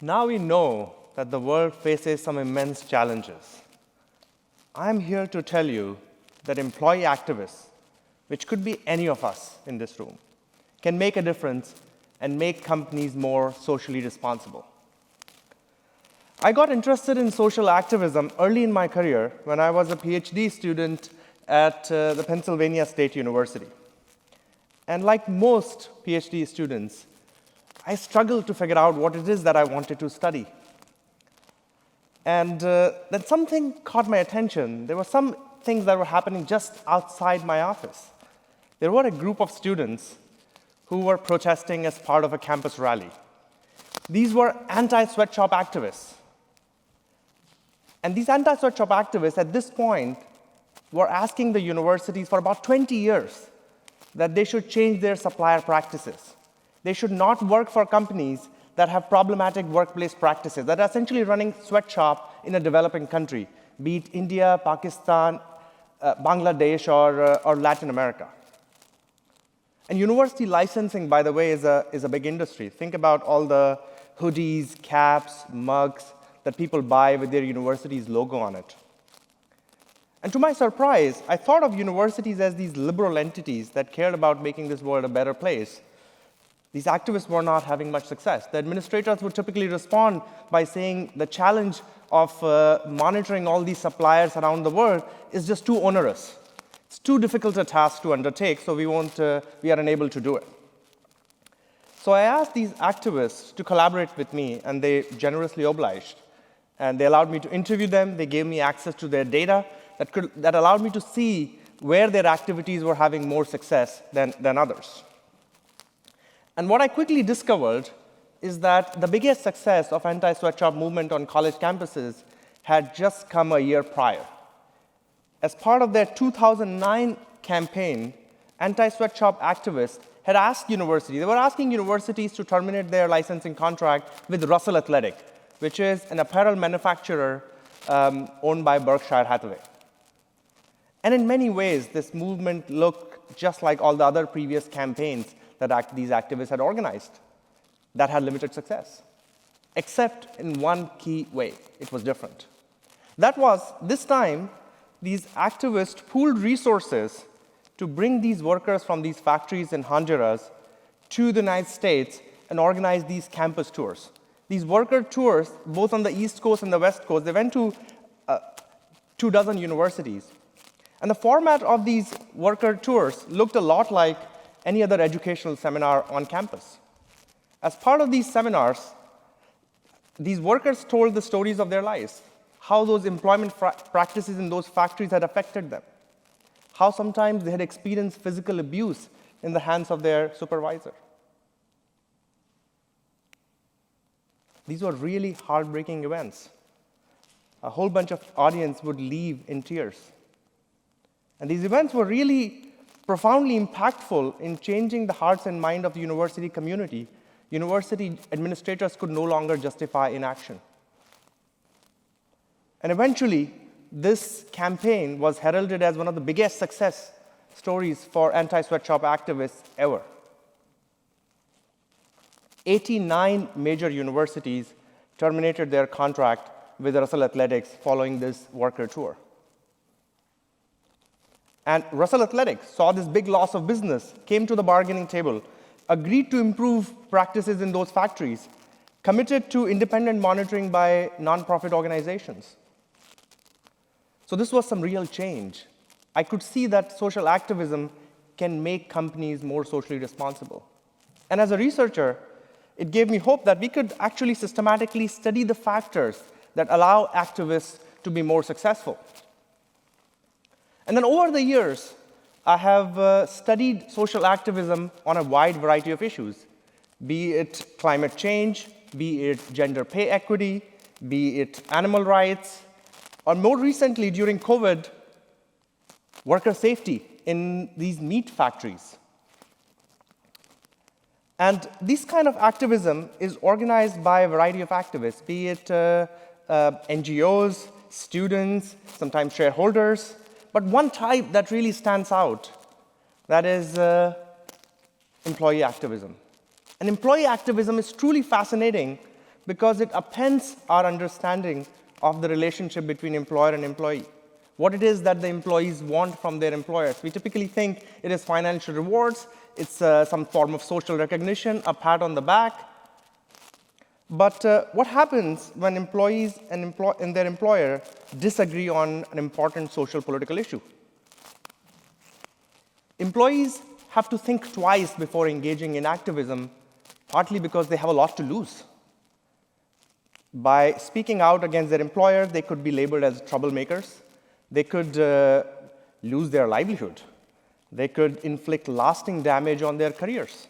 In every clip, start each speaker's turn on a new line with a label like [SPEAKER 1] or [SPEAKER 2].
[SPEAKER 1] Now we know that the world faces some immense challenges. I'm here to tell you that employee activists, which could be any of us in this room, can make a difference and make companies more socially responsible. I got interested in social activism early in my career when I was a PhD student at the Pennsylvania State University. And like most PhD students, I struggled to figure out what it is that I wanted to study. And then something caught my attention. There were some things that were happening just outside my office. There were a group of students who were protesting as part of a campus rally. These were anti-sweatshop activists. And these anti-sweatshop activists, at this point, were asking the universities for about 20 years that they should change their supplier practices. They should not work for companies that have problematic workplace practices, that are essentially running sweatshop in a developing country, be it India, Pakistan, Bangladesh, or Latin America. And university licensing, by the way, is a big industry. Think about all the hoodies, caps, mugs that people buy with their university's logo on it. And to my surprise, I thought of universities as these liberal entities that cared about making this world a better place. These activists were not having much success. The administrators would typically respond by saying the challenge of monitoring all these suppliers around the world is just too onerous. It's too difficult a task to undertake, so we are unable to do it. So I asked these activists to collaborate with me, and they generously obliged. And they allowed me to interview them. They gave me access to their data that allowed me to see where their activities were having more success than others. And what I quickly discovered is that the biggest success of anti-sweatshop movement on college campuses had just come a year prior. As part of their 2009 campaign, anti-sweatshop activists had asked universities, they were asking universities to terminate their licensing contract with Russell Athletic, which is an apparel manufacturer owned by Berkshire Hathaway. And in many ways, this movement looked just like all the other previous campaigns that these activists had organized that had limited success, except in one key way. It was different. That was, this time, these activists pooled resources to bring these workers from these factories in Honduras to the United States and organize these campus tours. These worker tours, both on the East Coast and the West Coast, they went to 24 universities. And the format of these worker tours looked a lot like any other educational seminar on campus. As part of these seminars, these workers told the stories of their lives, how those employment practices in those factories had affected them, how sometimes they had experienced physical abuse in the hands of their supervisor. These were really heartbreaking events. A whole bunch of audience would leave in tears. And these events were really profoundly impactful in changing the hearts and mind of the university community. University administrators could no longer justify inaction. And eventually, this campaign was heralded as one of the biggest success stories for anti-sweatshop activists ever. 89 major universities terminated their contract with Russell Athletics following this worker tour. And Russell Athletics saw this big loss of business, came to the bargaining table, agreed to improve practices in those factories, committed to independent monitoring by nonprofit organizations. So this was some real change. I could see that social activism can make companies more socially responsible. And as a researcher, it gave me hope that we could actually systematically study the factors that allow activists to be more successful. And then over the years, I have studied social activism on a wide variety of issues, be it climate change, be it gender pay equity, be it animal rights, or more recently, during COVID, worker safety in these meat factories. And this kind of activism is organized by a variety of activists, be it NGOs, students, sometimes shareholders, but one type that really stands out, that is employee activism. And employee activism is truly fascinating because it upends our understanding of the relationship between employer and employee. What it is that the employees want from their employers. We typically think it is financial rewards, it's some form of social recognition, a pat on the back. But what happens when employees and their employer disagree on an important social political issue? Employees have to think twice before engaging in activism, partly because they have a lot to lose. By speaking out against their employer, they could be labeled as troublemakers. They could lose their livelihood. They could inflict lasting damage on their careers.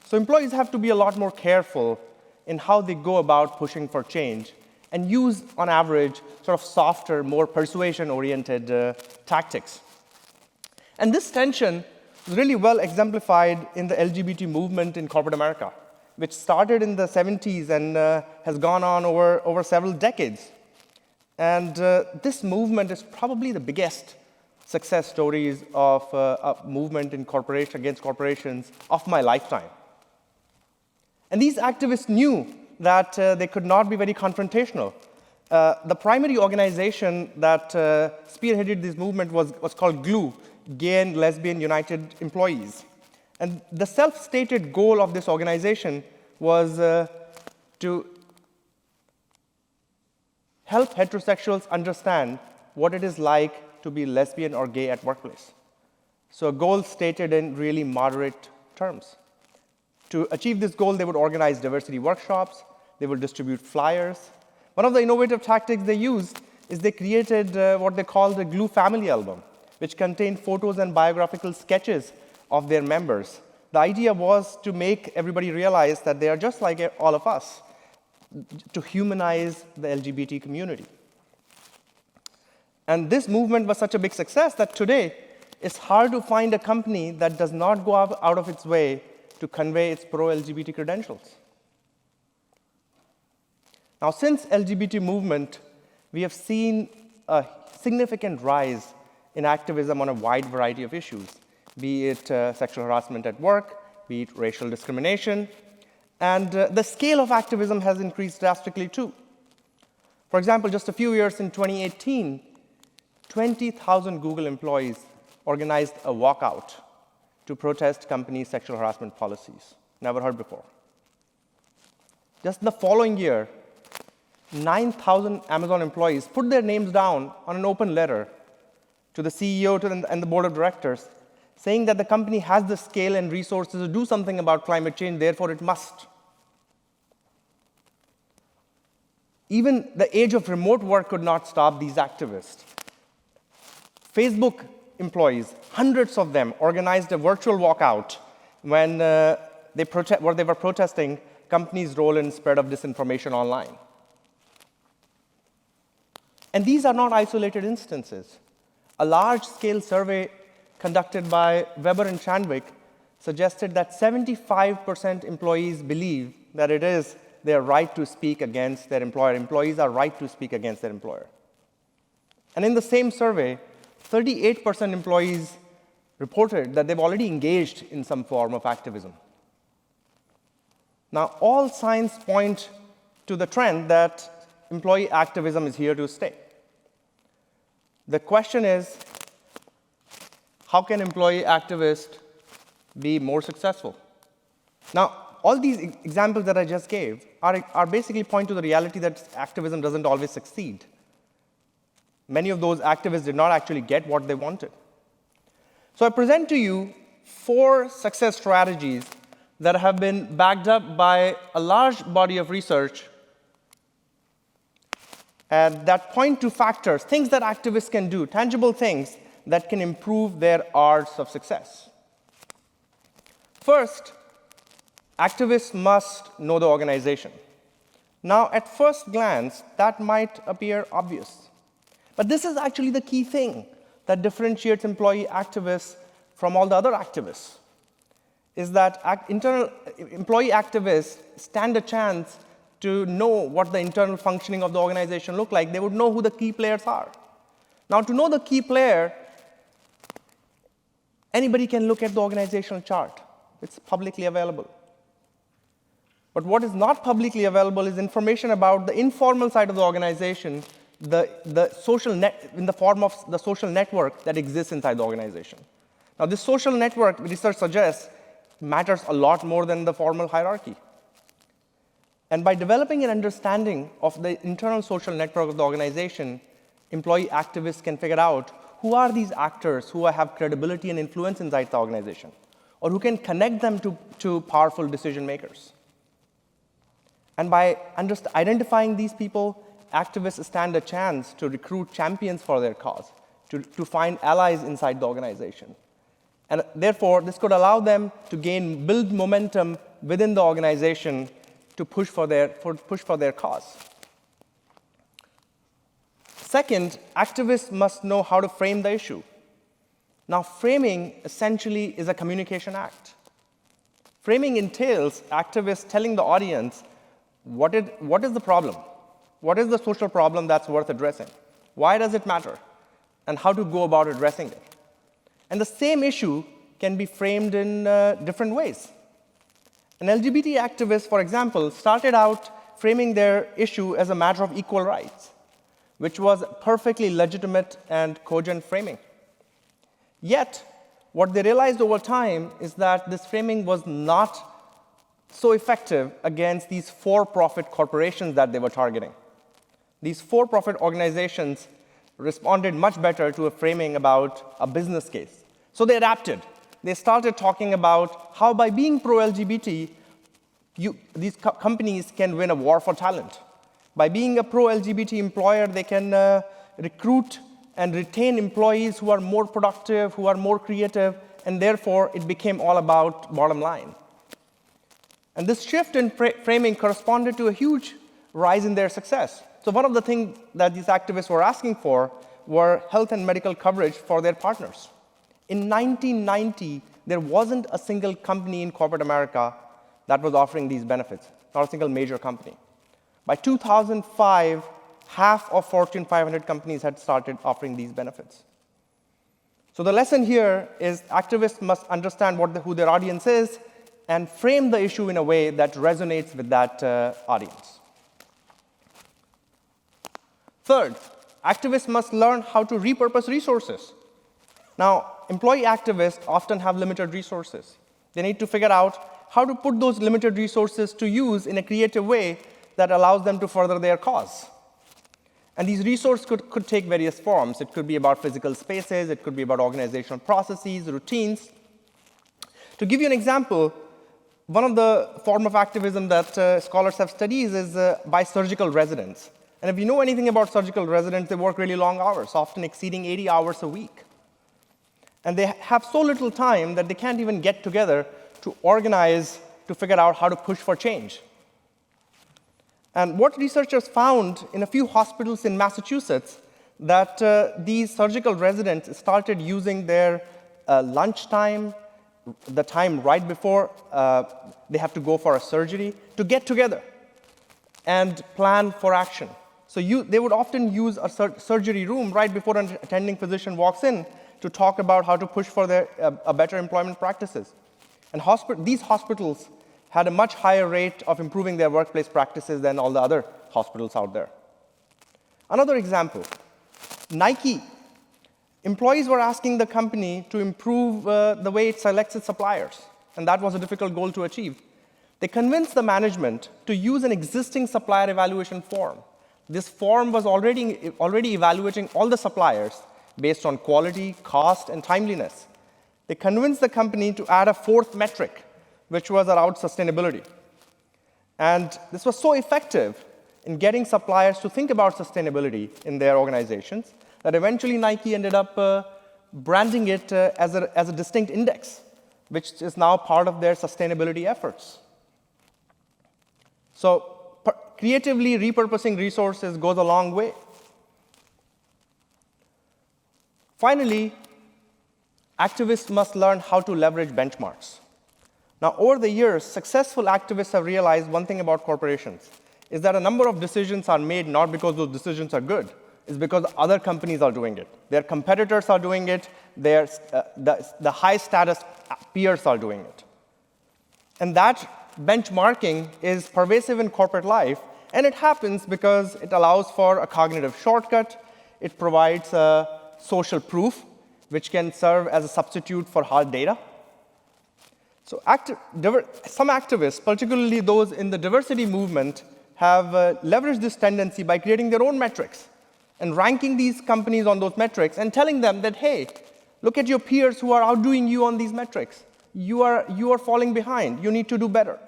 [SPEAKER 1] So employees have to be a lot more careful in how they go about pushing for change and use, on average, sort of softer, more persuasion-oriented tactics. And this tension is really well exemplified in the LGBT movement in corporate America, which started in the 70s and has gone on over several decades. And this movement is probably the biggest success stories of a movement in against corporations of my lifetime. And these activists knew that they could not be very confrontational. The primary organization that spearheaded this movement was called GLUE, Gay and Lesbian United Employees. And the self-stated goal of this organization was to help heterosexuals understand what it is like to be lesbian or gay at workplace. So a goal stated in really moderate terms. To achieve this goal, they would organize diversity workshops, they would distribute flyers. One of the innovative tactics they used is they created what they called the GLUE Family Album, which contained photos and biographical sketches of their members. The idea was to make everybody realize that they are just like all of us, to humanize the LGBT community. And this movement was such a big success that today it's hard to find a company that does not go out of its way to convey its pro-LGBT credentials. Now, since LGBT movement, we have seen a significant rise in activism on a wide variety of issues, be it sexual harassment at work, be it racial discrimination, and the scale of activism has increased drastically too. For example, just a few years in 2018, 20,000 Google employees organized a walkout to protest company sexual harassment policies. Never heard before. Just the following year, 9,000 Amazon employees put their names down on an open letter to the CEO and the board of directors, saying that the company has the scale and resources to do something about climate change, therefore it must. Even the age of remote work could not stop these activists. Facebook employees, hundreds of them, organized a virtual walkout when they were protesting companies' role in spread of disinformation online. And these are not isolated instances. A large-scale survey conducted by Weber and Chandwick suggested that 75% employees believe that it is their right to speak against their employer. Employees are right to speak against their employer. And in the same survey, 38% employees reported that they've already engaged in some form of activism. Now, all signs point to the trend that employee activism is here to stay. The question is, how can employee activists be more successful? Now, all these examples that I just gave are basically point to the reality that activism doesn't always succeed. Many of those activists did not actually get what they wanted. So I present to you 4 success strategies that have been backed up by a large body of research and that point to factors, things that activists can do, tangible things that can improve their odds of success. First, activists must know the organization. Now, at first glance, that might appear obvious. But this is actually the key thing that differentiates employee activists from all the other activists, is that employee activists stand a chance to know what the internal functioning of the organization look like. They would know who the key players are. Now, to know the key player, anybody can look at the organizational chart. It's publicly available. But what is not publicly available is information about the informal side of the organization, the social net, in the form of the social network that exists inside the organization. Now, this social network, research suggests, matters a lot more than the formal hierarchy. And by developing an understanding of the internal social network of the organization, employee activists can figure out who are these actors who have credibility and influence inside the organization, or who can connect them to powerful decision makers. And by identifying these people, activists stand a chance to recruit champions for their cause, to find allies inside the organization. And therefore, this could allow them to build momentum within the organization to push for their cause. Second, activists must know how to frame the issue. Now, framing essentially is a communication act. Framing entails activists telling the audience what is the problem? What is the social problem that's worth addressing? Why does it matter? And how to go about addressing it. And the same issue can be framed in different ways. An LGBT activist, for example, started out framing their issue as a matter of equal rights, which was perfectly legitimate and cogent framing. Yet, what they realized over time is that this framing was not so effective against these for-profit corporations that they were targeting. These for-profit organizations responded much better to a framing about a business case. So they adapted. They started talking about how by being pro-LGBT, these companies can win a war for talent. By being a pro-LGBT employer, they can recruit and retain employees who are more productive, who are more creative, and therefore it became all about bottom line. And this shift in framing corresponded to a huge rise in their success. So one of the things that these activists were asking for were health and medical coverage for their partners. In 1990, there wasn't a single company in corporate America that was offering these benefits, not a single major company. By 2005, half of Fortune 500 companies had started offering these benefits. So the lesson here is activists must understand who their audience is and frame the issue in a way that resonates with that audience. Third, activists must learn how to repurpose resources. Now, employee activists often have limited resources. They need to figure out how to put those limited resources to use in a creative way that allows them to further their cause. And these resources could take various forms. It could be about physical spaces. It could be about organizational processes, routines. To give you an example, one of the form of activism that scholars have studied is by surgical residents. And if you know anything about surgical residents, they work really long hours, often exceeding 80 hours a week. And they have so little time that they can't even get together to organize, to figure out how to push for change. And what researchers found in a few hospitals in Massachusetts, that these surgical residents started using their lunchtime, the time right before they have to go for a surgery, to get together and plan for action. So they would often use a surgery room right before an attending physician walks in to talk about how to push for a better employment practices. And these hospitals had a much higher rate of improving their workplace practices than all the other hospitals out there. Another example, Nike. Employees were asking the company to improve the way it selects its suppliers, and that was a difficult goal to achieve. They convinced the management to use an existing supplier evaluation form. This form was already evaluating all the suppliers based on quality, cost, and timeliness. They convinced the company to add a fourth metric, which was around sustainability. And this was so effective in getting suppliers to think about sustainability in their organizations that eventually Nike ended up branding it as a distinct index, which is now part of their sustainability efforts. So creatively repurposing resources goes a long way. Finally, activists must learn how to leverage benchmarks. Now, over the years, successful activists have realized one thing about corporations, is that a number of decisions are made not because those decisions are good, it's because other companies are doing it. Their competitors are doing it, the high-status peers are doing it. And that benchmarking is pervasive in corporate life, and it happens because it allows for a cognitive shortcut. It provides a social proof, which can serve as a substitute for hard data. So some activists, particularly those in the diversity movement, have leveraged this tendency by creating their own metrics and ranking these companies on those metrics and telling them that, hey, look at your peers who are outdoing you on these metrics. You are falling behind. You need to do better.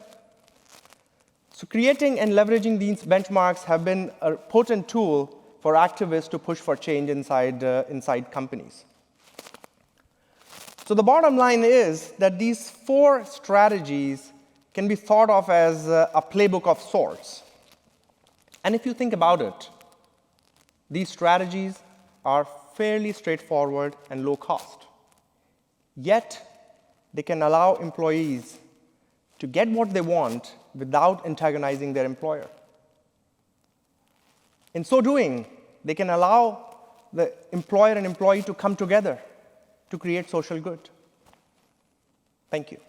[SPEAKER 1] So creating and leveraging these benchmarks have been a potent tool for activists to push for change inside companies. So the bottom line is that these 4 strategies can be thought of as a playbook of sorts. And if you think about it, these strategies are fairly straightforward and low cost. Yet, they can allow employees to get what they want without antagonizing their employer. In so doing, they can allow the employer and employee to come together to create social good. Thank you.